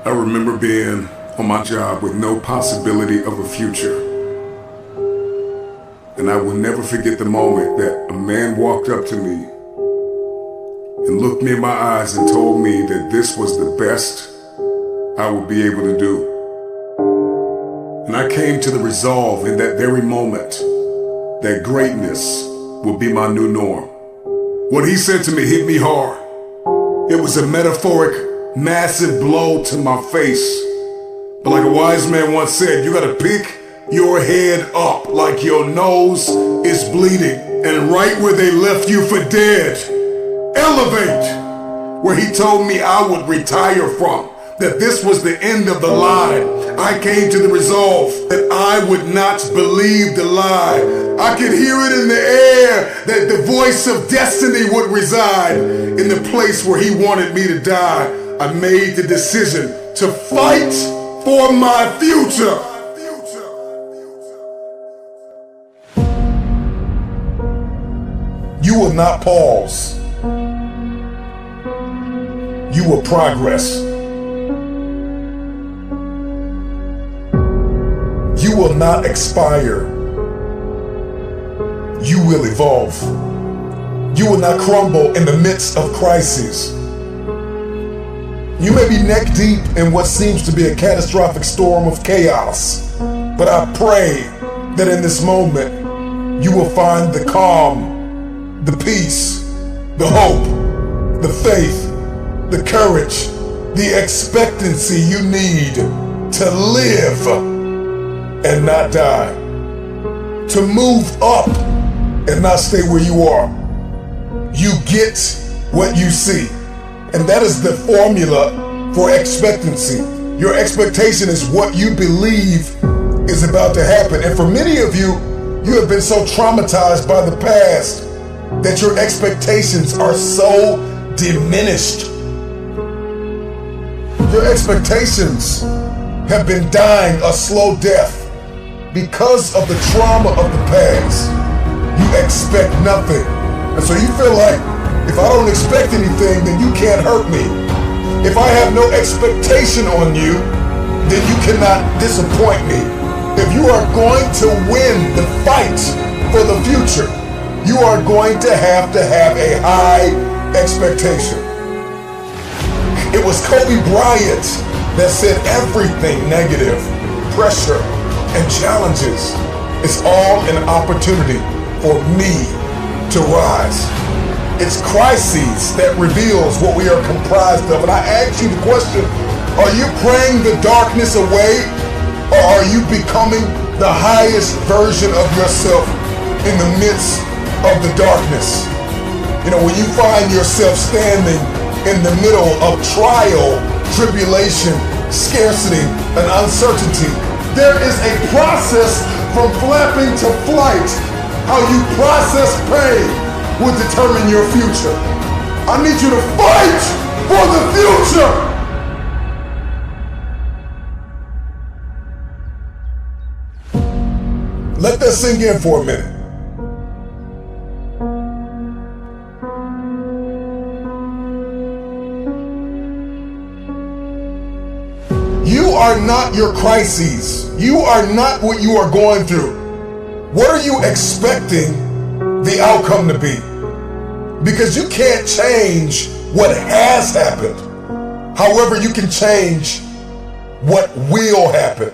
I remember being on my job with no possibility of a future. And I will never forget the moment that a man walked up to me and looked me in my eyes and told me that this was the best I would be able to do. And I came to the resolve in that very moment that greatness would be my new norm. What he said to me hit me hard. It was a metaphoric, massive blow to my face. But like a wise man once said, you gotta pick your head up like your nose is bleeding. And right where they left you for dead, elevate. Where he told me I would retire from, that this was the end of the line. I came to the resolve that I would not believe the lie. I could hear it in the air that the voice of destiny would reside in the place where he wanted me to die. I made the decision to fight for my future. You will not pause. You will progress. You will not expire. You will evolve. You will not crumble in the midst of crises. You may be neck deep in what seems to be a catastrophic storm of chaos, but I pray that in this moment you will find the calm, the peace, the hope, the faith, the courage, the expectancy you need to live and not die, to move up and not stay where you are. You get what you see. And that is the formula for expectancy. Your expectation is what you believe is about to happen. And for many of you, you have been so traumatized by the past that your expectations are so diminished. Your expectations have been dying a slow death because of the trauma of the past. You expect nothing. And so you feel like, if I don't expect anything, then you can't hurt me. If I have no expectation on you, then you cannot disappoint me. If you are going to win the fight for the future, you are going to have a high expectation. It was Kobe Bryant that said everything negative, pressure, and challenges is all an opportunity for me to rise. It's crises that reveals what we are comprised of. And I ask you the question, are you praying the darkness away, or are you becoming the highest version of yourself in the midst of the darkness? You know, when you find yourself standing in the middle of trial, tribulation, scarcity, and uncertainty, there is a process from flapping to flight. How you process pain will determine your future. I need you to fight for the future. Let that sink in for a minute. You are not your crises. You are not what you are going through. What are you expecting the outcome to be? Because you can't change what has happened. However, you can change what will happen.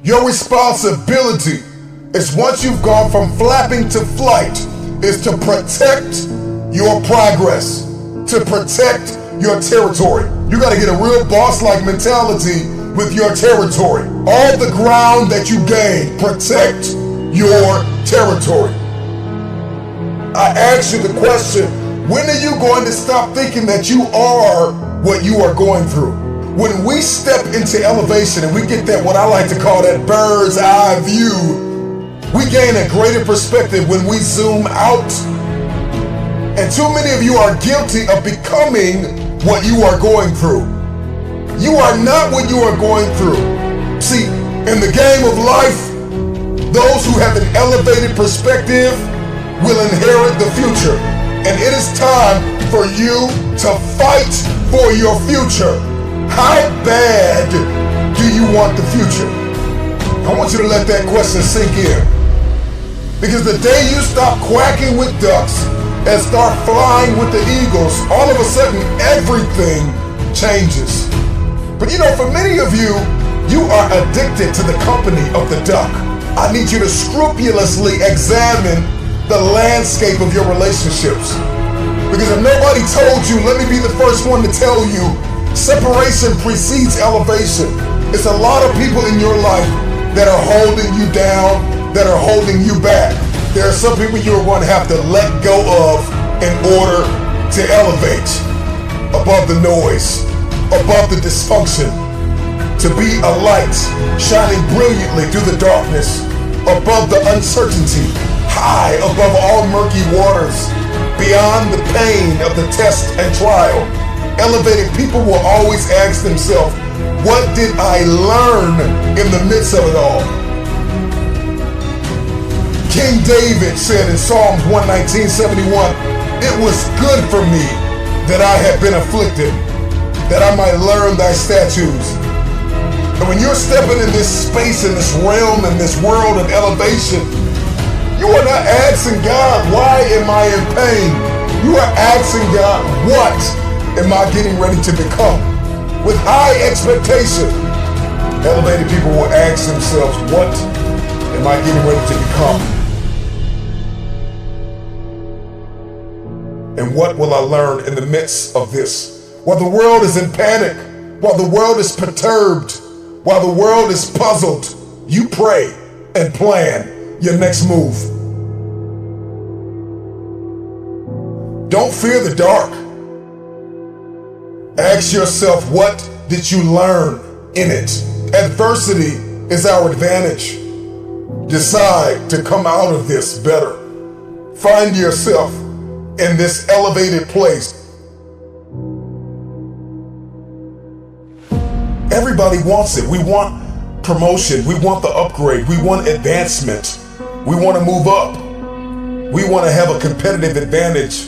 Your responsibility is, once you've gone from flapping to flight, is to protect your progress, to protect your territory. You gotta get a real boss-like mentality with your territory. All the ground that you gain, protect your territory. I ask you the question, when are you going to stop thinking that you are what you are going through? When we step into elevation and we get that, what I like to call that bird's eye view, we gain a greater perspective when we zoom out. And too many of you are guilty of becoming what you are going through. You are not what you are going through. See, in the game of life, those who have an elevated perspective will inherit the future. And it is time for you to fight for your future. How bad do you want the future? I want you to let that question sink in. Because the day you stop quacking with ducks and start flying with the eagles, all of a sudden everything changes. But you know, for many of you, you are addicted to the company of the duck. I need you to scrupulously examine the landscape of your relationships. Because if nobody told you, let me be the first one to tell you, separation precedes elevation. It's a lot of people in your life that are holding you down, that are holding you back. There are some people you're going to have to let go of in order to elevate above the noise, above the dysfunction, to be a light shining brilliantly through the darkness, above the uncertainty, high above all murky waters, beyond the pain of the test and trial. Elevated people will always ask themselves, what did I learn in the midst of it all? King David said in Psalms 119:71, it was good for me that I had been afflicted, that I might learn thy statutes. And when you're stepping in this space, in this realm, in this world of elevation, you are not asking God, why am I in pain? You are asking God, what am I getting ready to become? With high expectation, elevated people will ask themselves, what am I getting ready to become? And what will I learn in the midst of this? While the world is in panic, while the world is perturbed, while the world is puzzled, you pray and plan your next move. Don't fear the dark. Ask yourself, what did you learn in it? Adversity is our advantage. Decide to come out of this better. Find yourself in this elevated place. Everybody wants it. We want promotion. We want the upgrade. We want advancement. We want to move up. We want to have a competitive advantage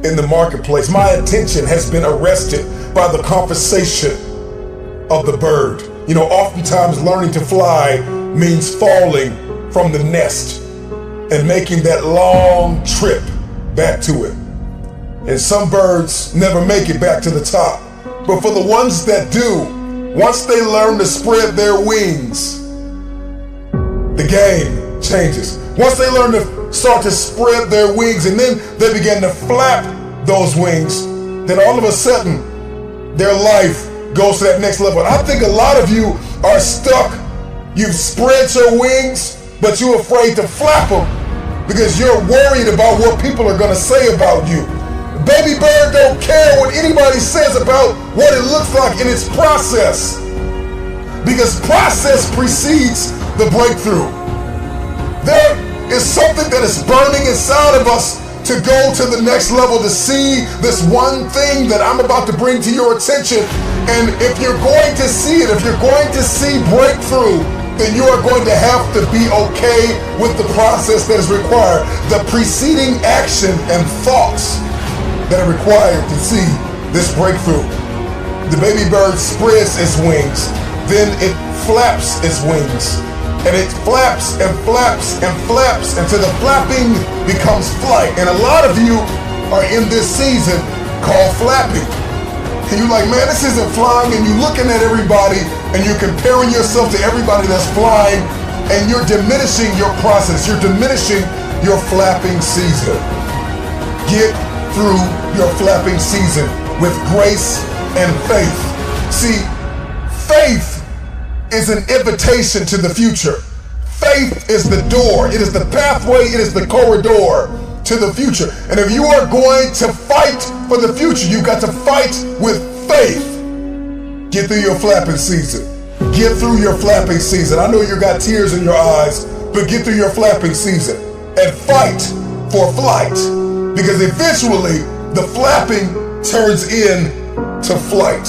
in the marketplace. My attention has been arrested by the conversation of the bird. You know, oftentimes learning to fly means falling from the nest and making that long trip back to it. And some birds never make it back to the top. But for the ones that do, once they learn to spread their wings, the game changes. Once they learn to start to spread their wings and then they begin to flap those wings, then all of a sudden their life goes to that next level. And I think a lot of you are stuck. You've spread your wings, but you're afraid to flap them because you're worried about what people are going to say about you. Baby bird don't care what anybody says about what it looks like in its process, because process precedes the breakthrough. There is something that is burning inside of us to go to the next level, to see this one thing that I'm about to bring to your attention. And if you're going to see it, if you're going to see breakthrough, then you are going to have to be okay with the process that is required, the preceding action and thoughts that are required to see this breakthrough. The baby bird spreads its wings, then it flaps its wings, and it flaps and flaps and flaps until the flapping becomes flight. And a lot of you are in this season called flapping. And you're like, man, this isn't flying, and you're looking at everybody and you're comparing yourself to everybody that's flying, and you're diminishing your process, you're diminishing your flapping season. Get through your flapping season with grace and faith. See, faith is an invitation to the future. Faith is the door. It is the pathway. It is the corridor to the future. And if you are going to fight for the future, you've got to fight with faith. Get through your flapping season. Get through your flapping season. I know you got tears in your eyes, but get through your flapping season and fight for flight. Because eventually the flapping turns into flight.